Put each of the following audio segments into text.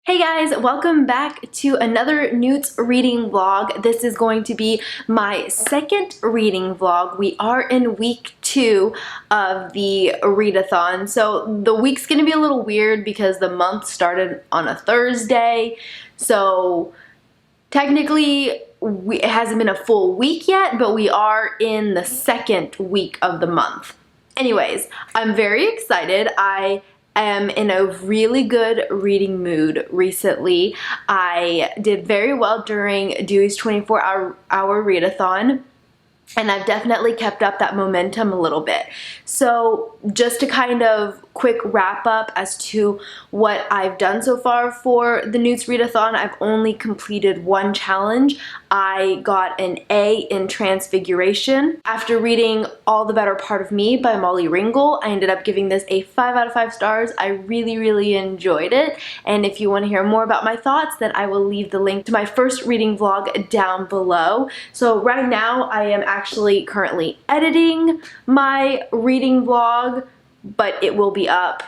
Hey guys, welcome back to another NEWTs reading vlog. This is going to be my second reading vlog. We are in week 2 of the Readathon. So the week's gonna be a little weird because the month started on a Thursday. So technically it hasn't been a full week yet, but we are in the second week of the month. Anyways, I'm very excited. I am in a really good reading mood recently. I did very well during Dewey's 24-hour readathon, and I've definitely kept up that momentum a little bit. So just to kind of quick wrap up as to what I've done so far for the NEWTs readathon, I've only completed one challenge. I got an A in Transfiguration. After reading All the Better Part of Me by Molly Ringwald, I ended up giving this a 5 out of 5 stars. I really enjoyed it, and if you want to hear more about my thoughts, then I will leave the link to my first reading vlog down below. So right now I am actually currently editing my reading vlog, but it will be up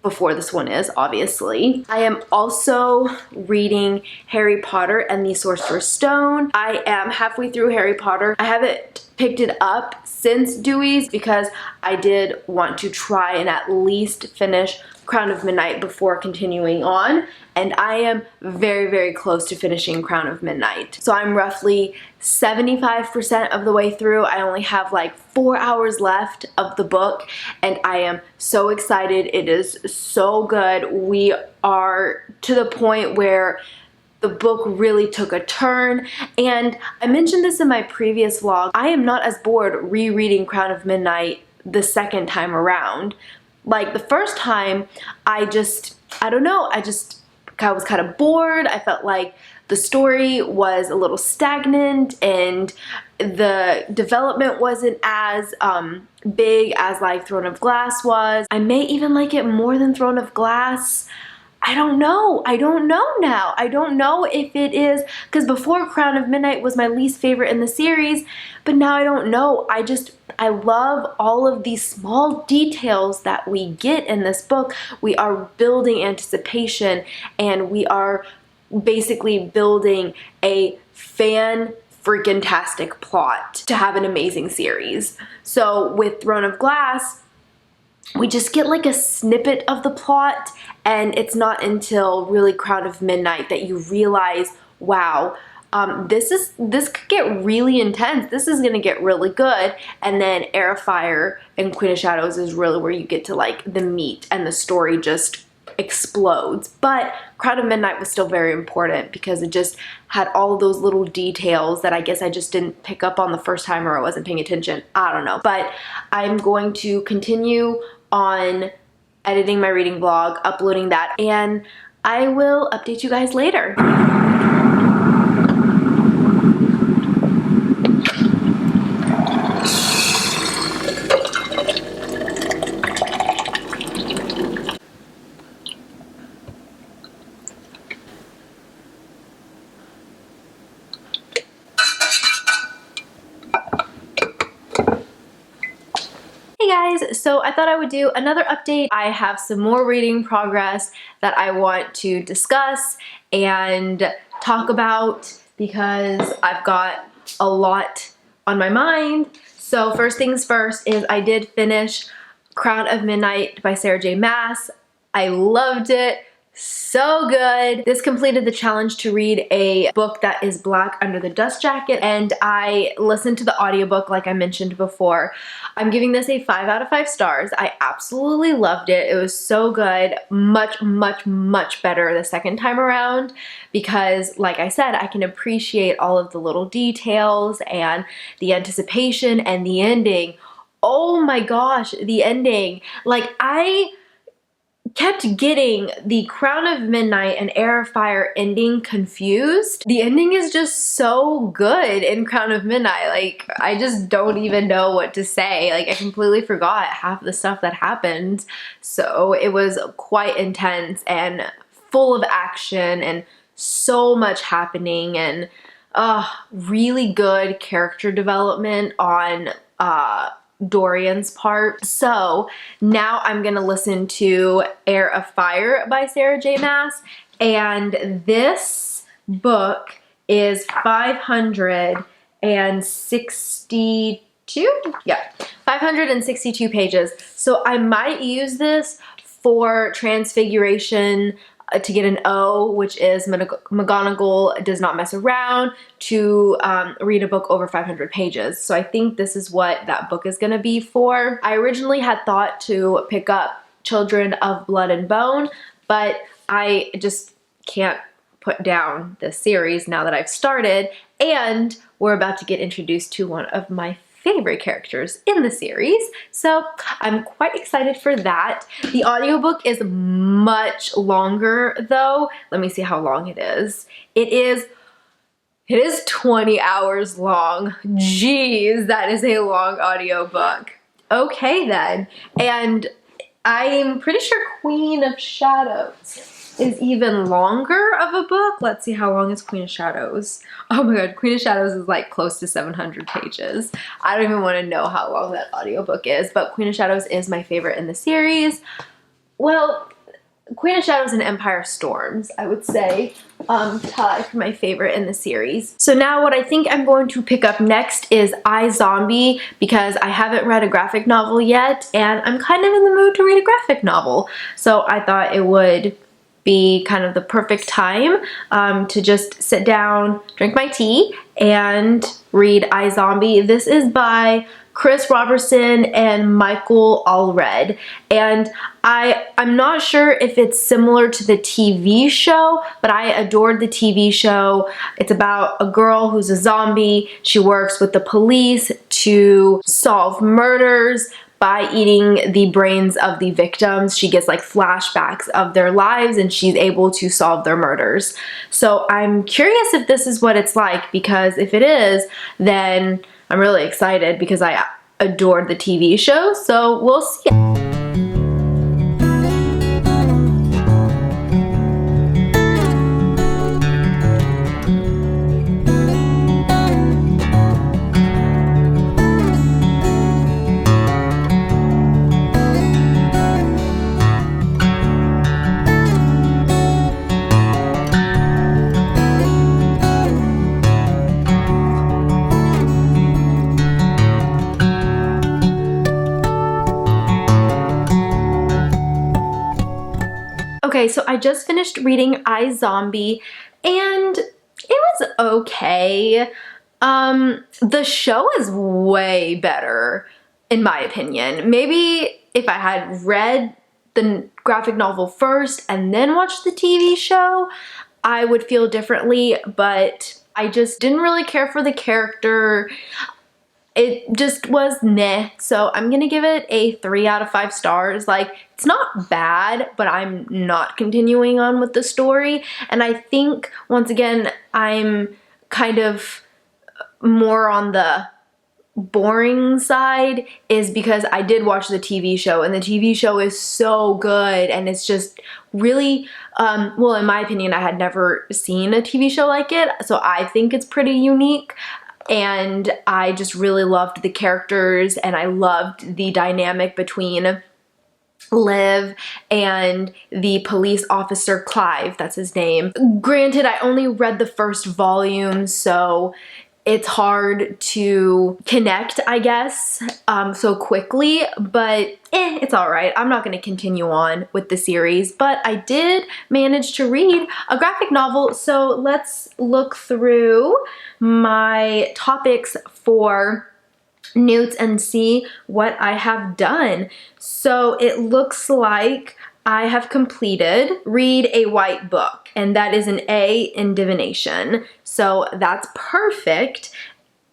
before this one is, obviously. I am also reading Harry Potter and the Sorcerer's Stone. I am halfway through Harry Potter. I haven't picked it up since Dewey's because I did want to try and at least finish Crown of Midnight before continuing on, and I am very close to finishing Crown of Midnight. So I'm roughly 75% of the way through. I only have like 4 hours left of the book, and I am so excited. It is so good. We are to the point where the book really took a turn, and I mentioned this in my previous vlog. I am not as bored rereading Crown of Midnight the second time around. Like the first time, I don't know, I was kind of bored. I felt like the story was a little stagnant and the development wasn't as big as like Throne of Glass was. I may even like it more than Throne of Glass. I don't know now. I don't know if it is, because before Crown of Midnight was my least favorite in the series, but now I don't know. I love all of these small details that we get in this book. We are building anticipation, and we are basically building a fan-freaking-tastic plot to have an amazing series. So with Throne of Glass, we just get like a snippet of the plot, and it's not until really Crown of Midnight that you realize, wow, this could get really intense. This is gonna get really good. And then Afire and Queen of Shadows is really where you get to like the meat, and the story just explodes. But Crown of Midnight was still very important because it just had all those little details that I guess I just didn't pick up on the first time, or I wasn't paying attention. I don't know. But I'm going to continue on editing my reading vlog, uploading that, and I will update you guys later. Hey guys, so I thought I would do another update. I have some more reading progress that I want to discuss and talk about because I've got a lot on my mind. So first things first is I did finish Crown of Midnight by Sarah J. Maas. I loved it. So good. This completed the challenge to read a book that is Black Under the Dust Jacket, and I listened to the audiobook like I mentioned before. I'm giving this a 5 out of 5 stars. I absolutely loved it. It was so good. Much better the second time around because, like I said, I can appreciate all of the little details and the anticipation and the ending. Oh my gosh, the ending. Like, I kept getting the Crown of Midnight and Afire ending confused. The ending is just so good in Crown of Midnight. Like, I just don't even know what to say. Like, I completely forgot half the stuff that happened. So it was quite intense and full of action and so much happening, and really good character development on Dorian's part. So now I'm gonna listen to Heir of Fire by Sarah J. Maas, and this book is 562? Yeah, 562 pages. So I might use this for Transfiguration to get an O, which is McGonagall does not mess around, to read a book over 500 pages. So I think this is what that book is gonna be for. I originally had thought to pick up Children of Blood and Bone, but I just can't put down this series now that I've started, and we're about to get introduced to one of my favorite characters in the series, so I'm quite excited for that. The audiobook is much longer though. Let me see how long it is. It is 20 hours long. Jeez, that is a long audiobook. Okay then, and I'm pretty sure Queen of Shadows is even longer of a book. Let's see, how long is Queen of Shadows? Oh my god, Queen of Shadows is like close to 700 pages. I don't even want to know how long that audiobook is, but Queen of Shadows is my favorite in the series. Well, Queen of Shadows and Empire Storms, I would say, tie for my favorite in the series. So now what I think I'm going to pick up next is iZombie, because I haven't read a graphic novel yet, and I'm kind of in the mood to read a graphic novel. So I thought it would be kind of the perfect time to just sit down, drink my tea, and read iZombie. This is by Chris Robertson and Michael Allred, and I'm not sure if it's similar to the TV show, but I adored the TV show. It's about a girl who's a zombie. She works with the police to solve murders by eating the brains of the victims. She gets like flashbacks of their lives and she's able to solve their murders. So I'm curious if this is what it's like, because if it is, then I'm really excited because I adored the TV show, so we'll see. Okay, so I just finished reading iZombie, and it was okay. The show is way better, in my opinion. Maybe if I had read the graphic novel first and then watched the TV show, I would feel differently, but I just didn't really care for the character. It just was meh, so I'm gonna give it a 3 out of 5 stars. Like, it's not bad, but I'm not continuing on with the story, and I think, once again, I'm kind of more on the boring side is because I did watch the TV show, and the TV show is so good, and it's just really, well, in my opinion, I had never seen a TV show like it, so I think it's pretty unique. And I just really loved the characters, and I loved the dynamic between Liv and the police officer Clive, that's his name. Granted, I only read the first volume, so it's hard to connect, I guess, so quickly, but it's alright. I'm not going to continue on with the series, but I did manage to read a graphic novel, so let's look through my topics for NEWTs and see what I have done. So it looks like I have completed Read a White Book, and that is an A in divination. So that's perfect.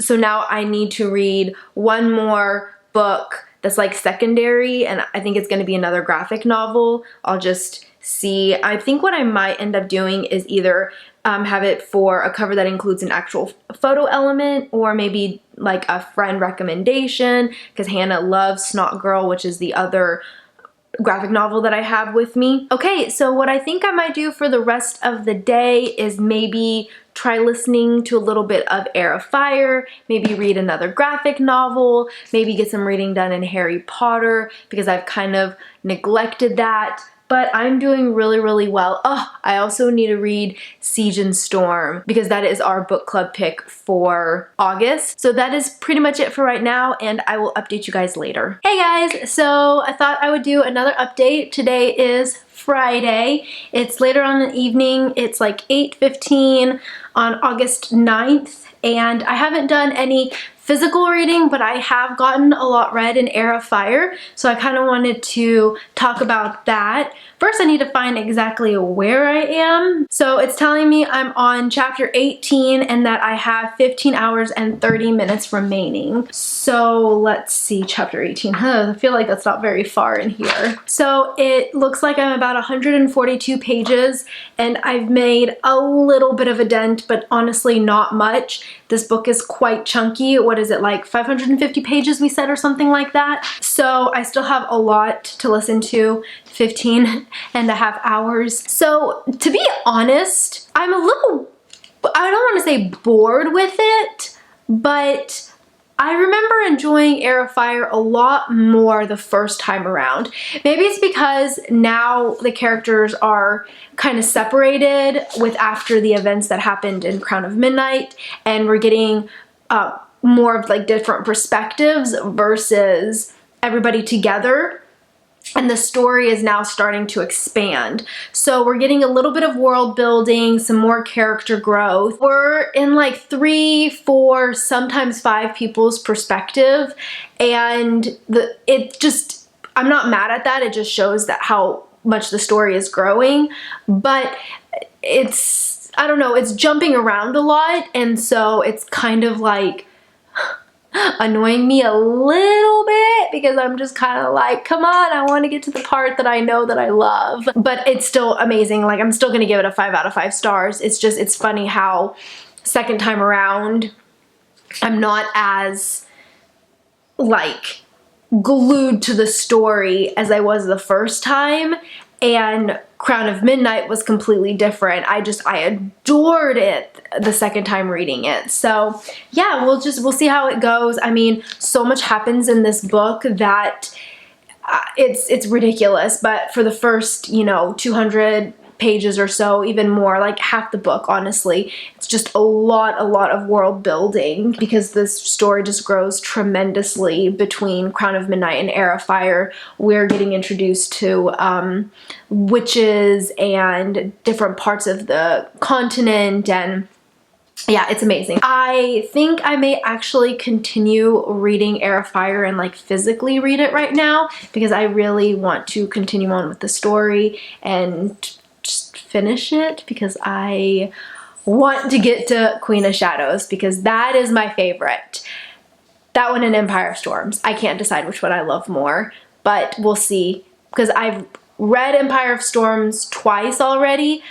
So now I need to read one more book that's like secondary, and I think it's going to be another graphic novel. I'll just see. I think what I might end up doing is either have it for a cover that includes an actual photo element, or maybe like a friend recommendation, because Hannah loves Snot Girl, which is the other graphic novel that I have with me. Okay, so what I think I might do for the rest of the day is maybe try listening to a little bit of Afire, maybe read another graphic novel, maybe get some reading done in Harry Potter, because I've kind of neglected that but I'm doing really, really well. Oh, I also need to read Siege and Storm because that is our book club pick for August. So that is pretty much it for right now, and I will update you guys later. Hey guys, so I thought I would do another update. Today is Friday. It's later on in the evening. It's like 8:15 on August 9th, and I haven't done any physical reading, but I have gotten a lot read in Afire, so I kind of wanted to talk about that. First, I need to find exactly where I am. So it's telling me I'm on chapter 18 and that I have 15 hours and 30 minutes remaining. So let's see, chapter 18. I feel like that's not very far in here. So it looks like I'm about 142 pages, and I've made a little bit of a dent, but honestly not much. This book is quite chunky. What is it, like 550 pages we said, or something like that? So I still have a lot to listen to, 15 and a half hours. So to be honest, I'm a little, I don't want to say bored with it, but I remember enjoying Afire a lot more the first time around. Maybe it's because now the characters are kind of separated with after the events that happened in Crown of Midnight, and we're getting more of like different perspectives versus everybody together. And the story is now starting to expand. So we're getting a little bit of world building, some more character growth. We're in like 3, 4, sometimes 5 people's perspective. And I'm not mad at that. It just shows that how much the story is growing. But I don't know, it's jumping around a lot. And so it's kind of like annoying me a little bit because I'm just kind of like, come on, I want to get to the part that I know that I love. But it's still amazing. Like, I'm still going to give it a 5 out of 5 stars. It's funny how second time around I'm not as like glued to the story as I was the first time. And Crown of Midnight was completely different. I adored it the second time reading it. So yeah, we'll see how it goes. I mean, so much happens in this book that it's ridiculous. But for the first, 200 pages or so, even more, like half the book, honestly, it's just a lot of world building because this story just grows tremendously between Crown of Midnight and Afire. We're getting introduced to witches and different parts of the continent, and yeah, it's amazing. I think I may actually continue reading Afire and like physically read it right now because I really want to continue on with the story and just finish it because I want to get to Queen of Shadows because that is my favorite. That one and Empire of Storms. I can't decide which one I love more, but we'll see because I've read Empire of Storms twice already,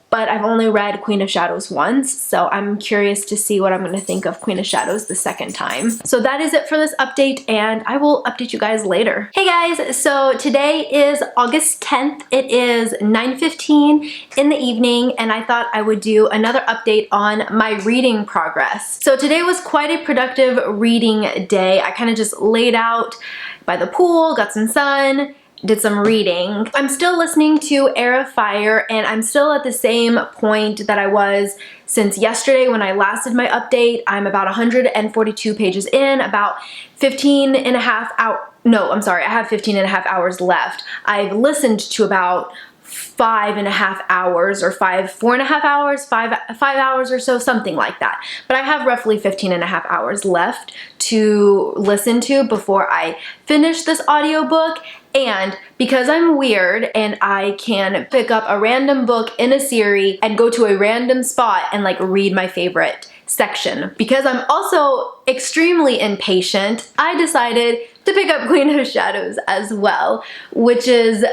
but I've only read Queen of Shadows once, so I'm curious to see what I'm going to think of Queen of Shadows the second time. So that is it for this update, and I will update you guys later. Hey guys, so today is August 10th. It is 9:15 in the evening, and I thought I would do another update on my reading progress. So today was quite a productive reading day. I kind of just laid out by the pool, got some sun, did some reading. I'm still listening to Afire, and I'm still at the same point that I was since yesterday when I last did my update. I'm about 142 pages in, about 15 and a half hours. No, I'm sorry, I have 15 and a half hours left. I've listened to about 5.5 hours or 4.5 hours, 5 hours or so, something like that. But I have roughly 15 and a half hours left to listen to before I finish this audiobook. And because I'm weird and I can pick up a random book in a series and go to a random spot and like read my favorite section, because I'm also extremely impatient, I decided to pick up Queen of Shadows as well, which is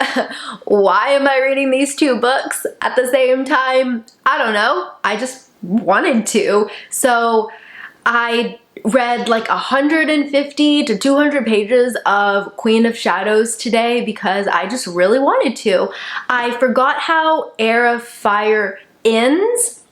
why am I reading these 2 books at the same time? I don't know. I just wanted to. So I read like 150 to 200 pages of Queen of Shadows today because I just really wanted to. I forgot how Afire ends,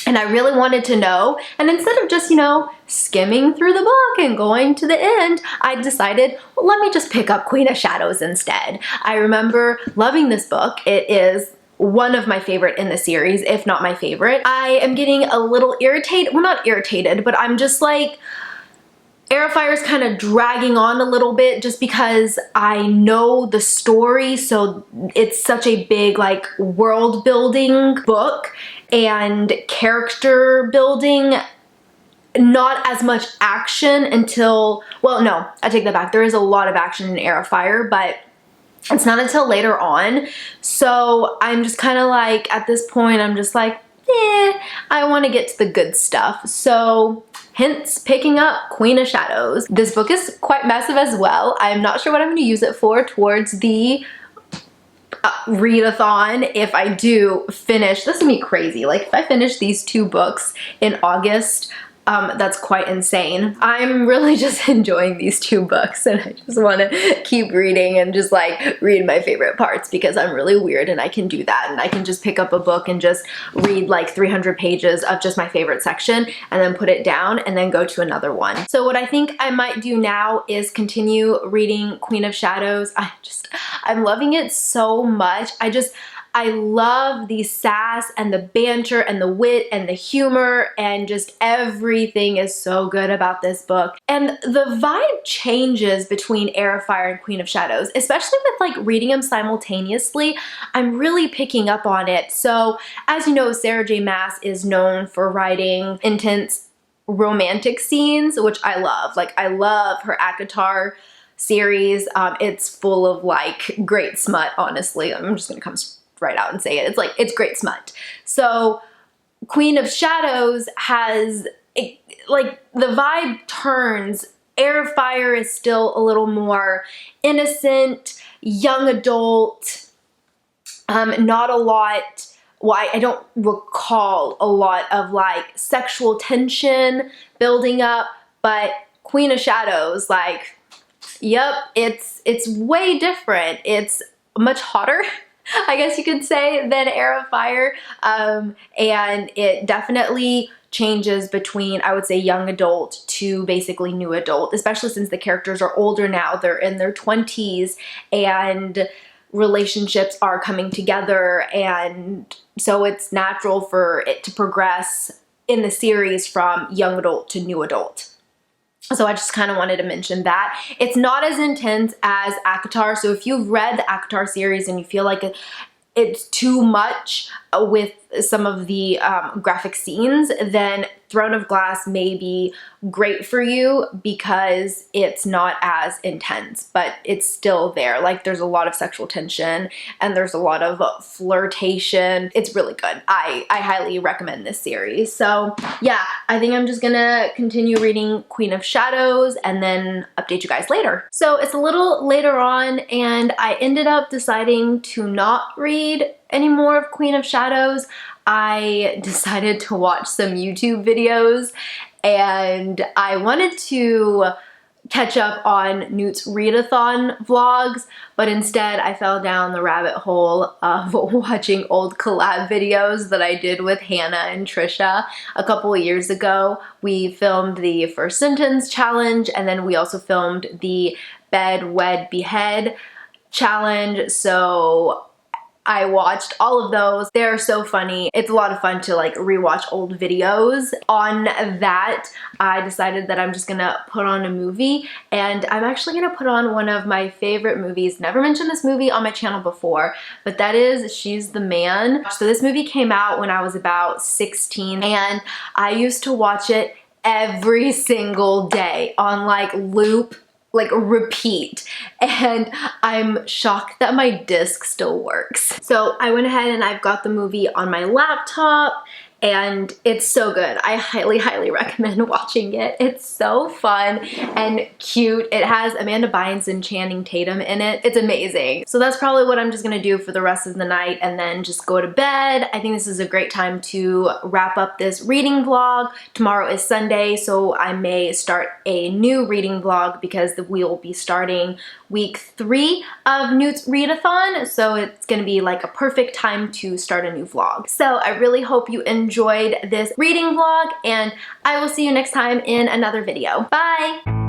and I really wanted to know, and instead of just, you know, skimming through the book and going to the end, I decided, well, let me just pick up Queen of Shadows instead. I remember loving this book. It is one of my favorite in the series, if not my favorite. I am getting a little irritated, well, not irritated, but I'm just like, Afire is kind of dragging on a little bit just because I know the story, so it's such a big like world building book and character building, not as much action until, well, no, I take that back. There is a lot of action in Afire, but it's not until later on. So I'm just kind of like, at this point, I'm just like, I want to get to the good stuff. So hence picking up Queen of Shadows. This book is quite massive as well. I'm not sure what I'm going to use it for towards the readathon. If I do finish, this is gonna be crazy. Like if I finish these 2 books in August, that's quite insane. I'm really just enjoying these 2 books, and I just want to keep reading and just like read my favorite parts because I'm really weird and I can do that, and I can just pick up a book and just read like 300 pages of just my favorite section and then put it down and then go to another one. So what I think I might do now is continue reading Queen of Shadows. I'm loving it so much. I love the sass and the banter and the wit and the humor, and just everything is so good about this book. And the vibe changes between Afire and Queen of Shadows, especially with like reading them simultaneously. I'm really picking up on it. So as you know, Sarah J. Maas is known for writing intense romantic scenes, which I love. Like I love her ACOTAR series. It's full of like great smut, honestly. I'm just gonna come right out and say it. It's like, it's great smut. So Queen of Shadows has, like the vibe turns. Afire is still a little more innocent, young adult, not a lot, well, I don't recall a lot of like sexual tension building up, but Queen of Shadows, like, yep, it's way different. It's much hotter, I guess you could say, than Afire, and it definitely changes between, I would say, young adult to basically new adult, especially since the characters are older now. They're in their 20s and relationships are coming together, and so it's natural for it to progress in the series from young adult to new adult. So I just kind of wanted to mention that. It's not as intense as ACOTAR, so if you've read the ACOTAR series and you feel like it's too much with some of the graphic scenes, then Throne of Glass may be great for you because it's not as intense, but it's still there. Like there's a lot of sexual tension and there's a lot of flirtation. It's really good. I highly recommend this series. So yeah, I think I'm just gonna continue reading Queen of Shadows and then update you guys later. So it's a little later on and I ended up deciding to not read any more of Queen of Shadows. I decided to watch some YouTube videos and I wanted to catch up on Newt's Readathon vlogs, but instead I fell down the rabbit hole of watching old collab videos that I did with Hannah and Trisha a couple of years ago. We filmed the First Sentence challenge and then we also filmed the Bed, Wed, Behead challenge, so I watched all of those. They're so funny. It's a lot of fun to like rewatch old videos. On that, I decided that I'm just gonna put on a movie, and I'm actually gonna put on one of my favorite movies. Never mentioned this movie on my channel before, but that is She's the Man. So this movie came out when I was about 16 and I used to watch it every single day on like loop, like repeat, and I'm shocked that my disc still works. So I went ahead and I've got the movie on my laptop and it's so good. I highly recommend watching it. It's so fun and cute. It has Amanda Bynes and Channing Tatum in it. It's amazing. So that's probably what I'm just gonna do for the rest of the night and then just go to bed. I think this is a great time to wrap up this reading vlog. Tomorrow is Sunday, so I may start a new reading vlog because we will be starting week 3 of Newt's Readathon, so it's gonna be like a perfect time to start a new vlog. So I really hope you enjoy enjoyed this reading vlog, and I will see you next time in another video. Bye!